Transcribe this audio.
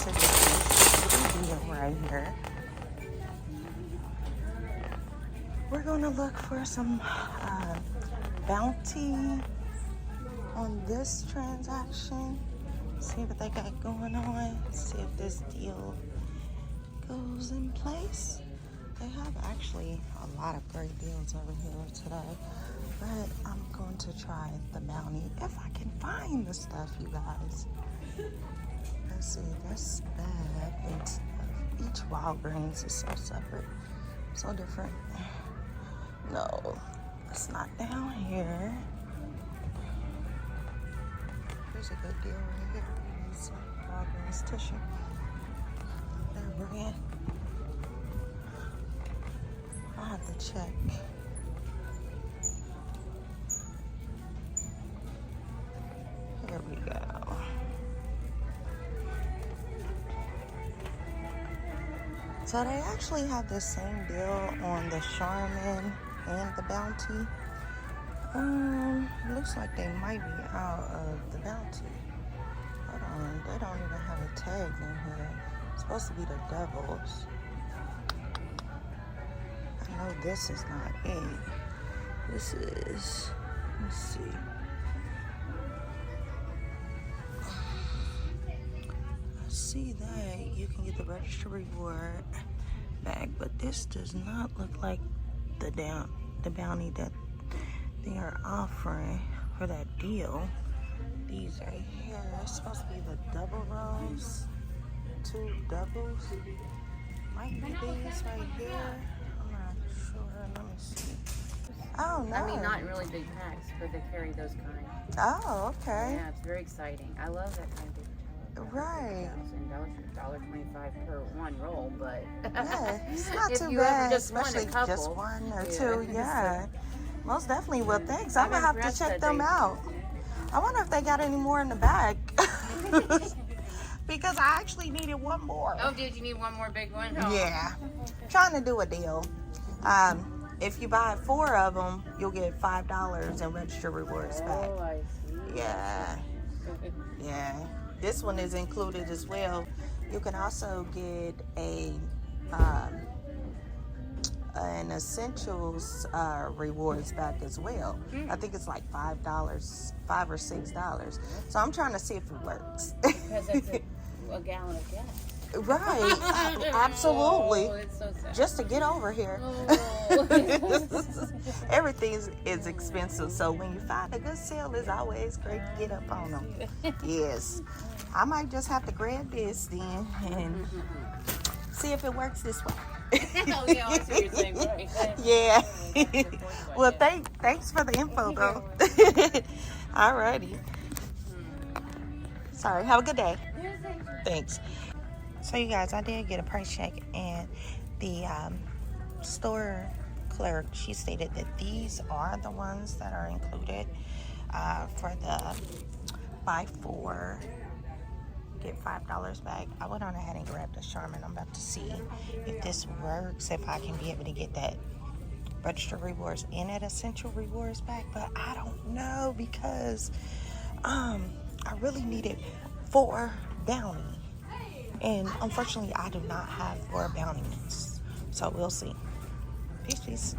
to this video right here. We're gonna look for some bounty on this transaction. See what they got going on. See if this deal goes in place. They have actually a lot of great deals over here today, but I'm going to try the bounty if I can find the stuff, you guys. Let's see, this bag and stuff. Each Walgreens is so separate, so different. No, it's not down here. Here's a good deal right here. Some Walgreens tissue. They're brand. I'll have to check. Here we go. So they actually have the same deal on the Charmin and the Bounty. Looks like they might be out of the Bounty. Hold on, they don't even have a tag in here. It's supposed to be the Devils. I know this is not it. This is, let's see. I see that you can get the register reward bag, but this does not look like the bounty that they are offering for that deal. These right here are supposed to be the double rolls, 2 doubles. Might be these right here. I'm not sure. Let me see. Oh no! I mean, not in really big packs, but they carry those kind. Oh, okay. Yeah, it's very exciting. I love that kind of paper towel. Right. $1.25 per one roll, but Yeah, it's not if too you bad, ever just want a especially couple, just one or yeah. two. Yeah, most definitely. Well, thanks. I'm gonna have to check them out. I wonder if they got any more in the bag. Because I actually needed one more. Oh, did you need one more big one? Oh. Yeah, trying to do a deal. If you buy 4 of them, you'll get $5 in register rewards back. Oh, I see. Yeah, yeah. This one is included as well. You can also get an essentials rewards back as well. I think it's like $5, $5 or $6. So I'm trying to see if it works. Because it's a gallon of gas. Right, absolutely. Oh, it's so sad. Just to get over here. Oh. Everything is expensive, so when you find a good sale, it's always great to get up on them. Yes, I might just have to grab this then and see if it works this way. Oh, yeah, I see what you're saying. Right. Yeah. Well, thanks for the info, though. Alrighty. Sorry. Have a good day. Thanks. So, you guys, I did get a price check, and the store clerk, she stated that these are the ones that are included for the buy 4, get $5 back. I went on ahead and grabbed the Charmin. I'm about to see if this works, if I can be able to get that register rewards and that essential rewards back, but I don't know because I really needed 4 bounty. And unfortunately, I do not have 4 bounties. So we'll see. Peace, peace.